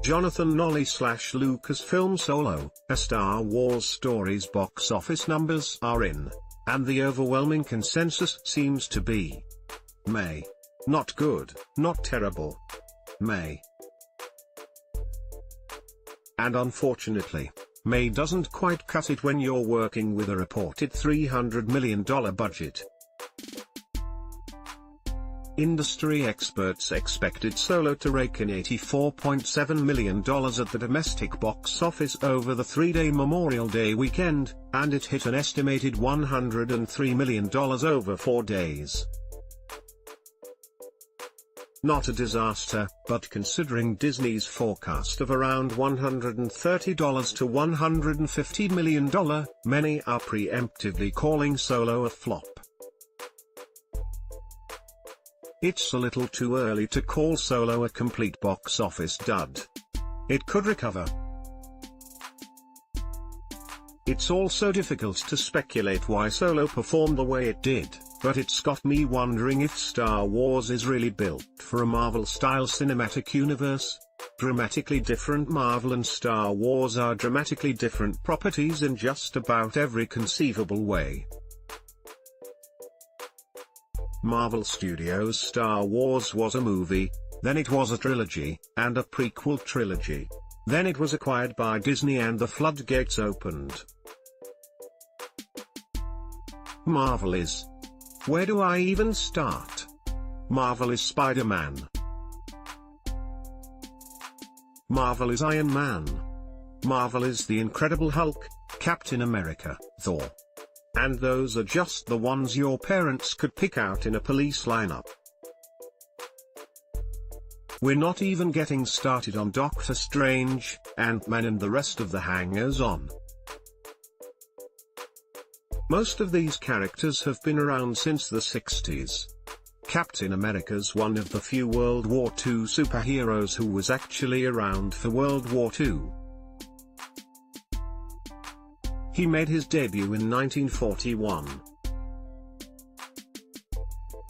Jonathan Olley / Lucasfilm Solo, A Star Wars story's box office numbers are in, and the overwhelming consensus seems to be May. Not good, not terrible. May. And unfortunately, May doesn't quite cut it when you're working with a reported $300 million budget. Industry experts expected Solo to rake in $84.7 million at the domestic box office over the three-day Memorial Day weekend, and it hit an estimated $103 million over 4 days. Not a disaster, but considering Disney's forecast of around $130 to $150 million, many are preemptively calling Solo a flop. It's a little too early to call Solo a complete box office dud. It could recover. It's also difficult to speculate why Solo performed the way it did, but it's got me wondering if Star Wars is really built for a Marvel-style cinematic universe. Dramatically different Marvel and Star Wars are dramatically different properties in just about every conceivable way. Marvel Studios' Star Wars was a movie, then it was a trilogy, and a prequel trilogy. Then it was acquired by Disney and the floodgates opened. Marvel is. Where do I even start? Marvel is Spider-Man. Marvel is Iron Man. Marvel is the Incredible Hulk, Captain America, Thor. And those are just the ones your parents could pick out in a police lineup. We're not even getting started on Doctor Strange, Ant-Man and the rest of the hangers-on. Most of these characters have been around since the 60s. Captain America's one of the few World War II superheroes who was actually around for World War II. He made his debut in 1941.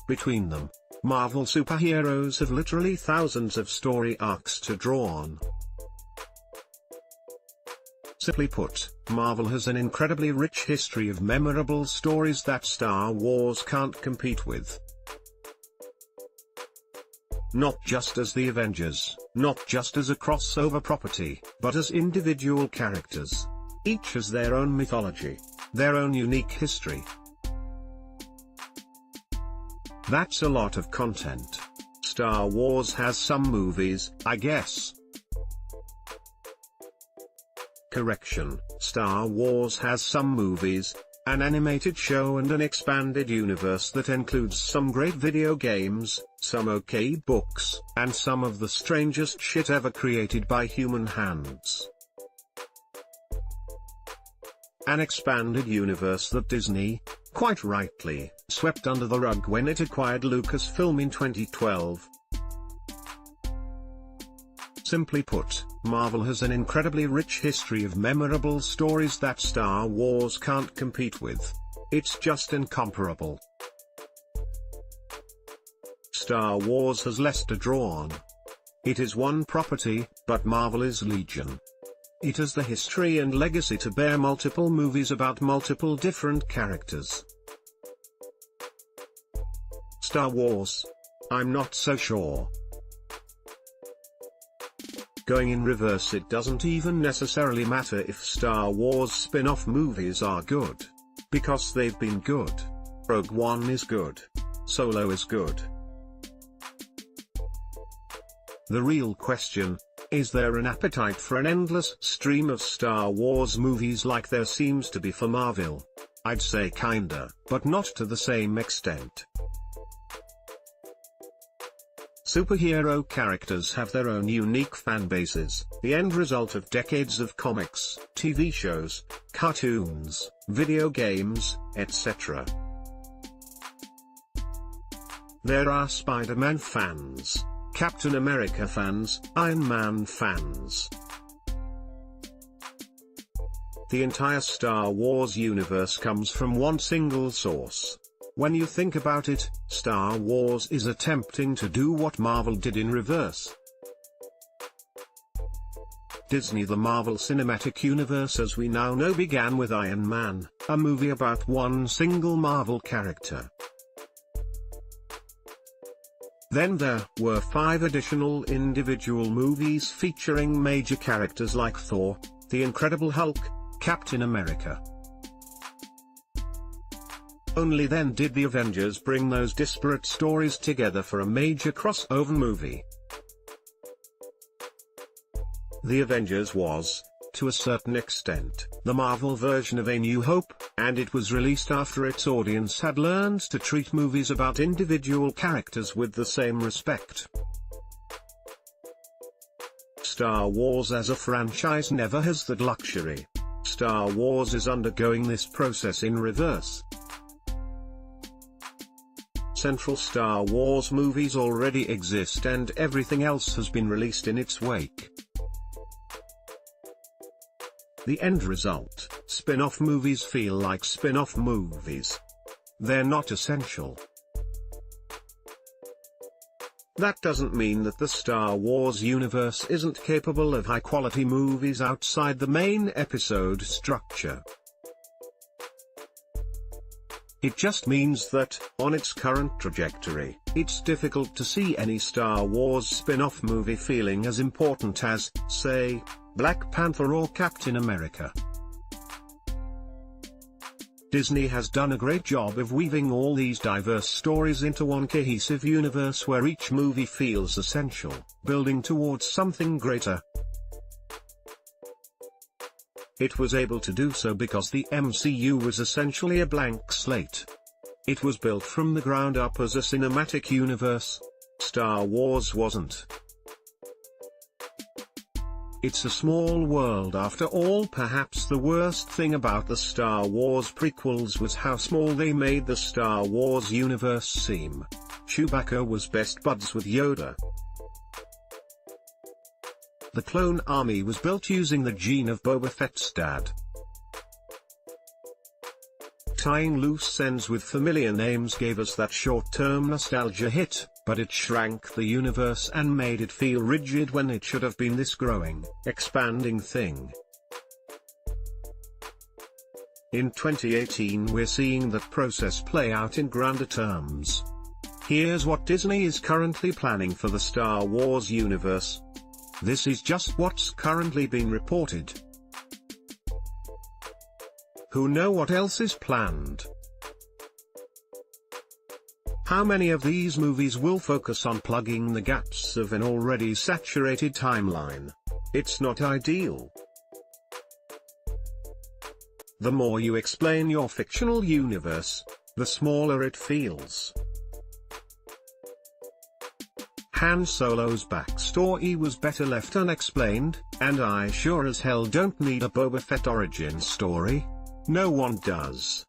Between them, Marvel superheroes have literally thousands of story arcs to draw on. Simply put, Marvel has an incredibly rich history of memorable stories that Star Wars can't compete with. Not just as the Avengers, not just as a crossover property, but as individual characters. Each has their own mythology, their own unique history. That's a lot of content. Star Wars has some movies, I guess. Correction, Star Wars has some movies, an animated show and an expanded universe that includes some great video games, some okay books, and some of the strangest shit ever created by human hands. An expanded universe that Disney, quite rightly, swept under the rug when it acquired Lucasfilm in 2012. Simply put, Marvel has an incredibly rich history of memorable stories that Star Wars can't compete with. It's just incomparable. Star Wars has less to draw on. It is one property, but Marvel is legion. It has the history and legacy to bear multiple movies about multiple different characters. Star Wars? I'm not so sure. Going in reverse, it doesn't even necessarily matter if Star Wars spin-off movies are good. Because they've been good. Rogue One is good. Solo is good. The real question, is there an appetite for an endless stream of Star Wars movies like there seems to be for Marvel? I'd say kinda, but not to the same extent. Superhero characters have their own unique fan bases, the end result of decades of comics, TV shows, cartoons, video games, etc. There are Spider-Man fans, Captain America fans, Iron Man fans. The entire Star Wars universe comes from one single source. When you think about it, Star Wars is attempting to do what Marvel did in reverse. Disney. The Marvel Cinematic Universe as we now know began with Iron Man, a movie about one single Marvel character. Then there were 5 additional individual movies featuring major characters like Thor, The Incredible Hulk, Captain America. Only then did the Avengers bring those disparate stories together for a major crossover movie. The Avengers was, to a certain extent, the Marvel version of A New Hope, and it was released after its audience had learned to treat movies about individual characters with the same respect. Star Wars as a franchise never has that luxury. Star Wars is undergoing this process in reverse. Central Star Wars movies already exist and everything else has been released in its wake. The end result, spin-off movies feel like spin-off movies. They're not essential. That doesn't mean that the Star Wars universe isn't capable of high-quality movies outside the main episode structure. It just means that, on its current trajectory, it's difficult to see any Star Wars spin-off movie feeling as important as, say, Black Panther or Captain America. Disney has done a great job of weaving all these diverse stories into one cohesive universe where each movie feels essential, building towards something greater. It was able to do so because the MCU was essentially a blank slate. It was built from the ground up as a cinematic universe. Star Wars wasn't. It's a small world after all. Perhaps the worst thing about the Star Wars prequels was how small they made the Star Wars universe seem. Chewbacca was best buds with Yoda. The clone army was built using the gene of Boba Fett's dad. Tying loose ends with familiar names gave us that short-term nostalgia hit, but it shrank the universe and made it feel rigid when it should have been this growing, expanding thing. In 2018 we're seeing that process play out in grander terms. Here's what Disney is currently planning for the Star Wars universe. This is just what's currently being reported. Who knows what else is planned? How many of these movies will focus on plugging the gaps of an already saturated timeline? It's not ideal. The more you explain your fictional universe, the smaller it feels. Han Solo's backstory was better left unexplained, and I sure as hell don't need a Boba Fett origin story. No one does.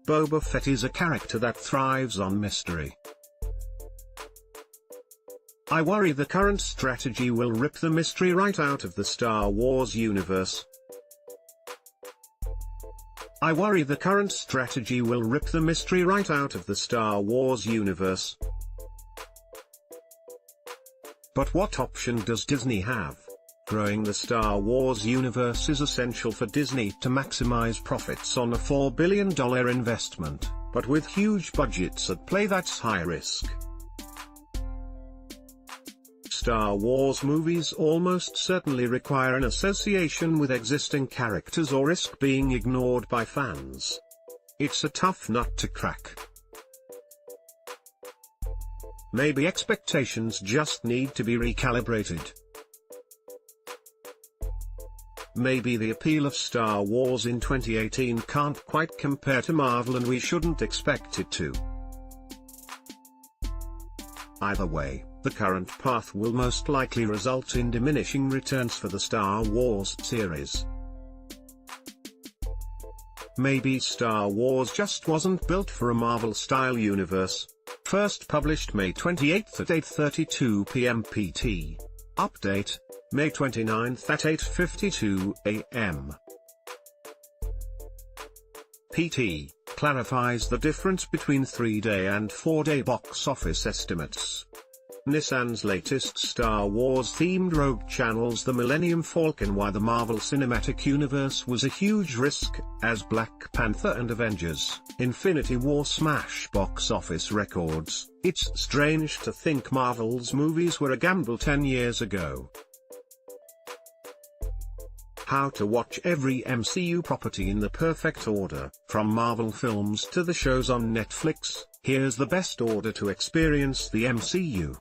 Boba Fett is a character that thrives on mystery. I worry the current strategy will rip the mystery right out of the Star Wars universe. I worry the current strategy will rip the mystery right out of the Star Wars universe. But what option does Disney have? Growing the Star Wars universe is essential for Disney to maximize profits on a $4 billion investment, but with huge budgets at play that's high risk. Star Wars movies almost certainly require an association with existing characters or risk being ignored by fans. It's a tough nut to crack. Maybe expectations just need to be recalibrated. Maybe the appeal of Star Wars in 2018 can't quite compare to Marvel and we shouldn't expect it to. Either way, the current path will most likely result in diminishing returns for the Star Wars series. Maybe Star Wars just wasn't built for a Marvel-style universe. First published May 28 at 8:32 p.m. PT. Update, May 29 at 8:52 a.m. PT, clarifies the difference between 3-day and 4-day box office estimates. Nissan's latest Star Wars-themed rogue channels the Millennium Falcon. Why the Marvel Cinematic Universe was a huge risk, as Black Panther and Avengers: Infinity War smash box office records. It's strange to think Marvel's movies were a gamble 10 years ago. How to watch every MCU property in the perfect order. From Marvel films to the shows on Netflix, here's the best order to experience the MCU.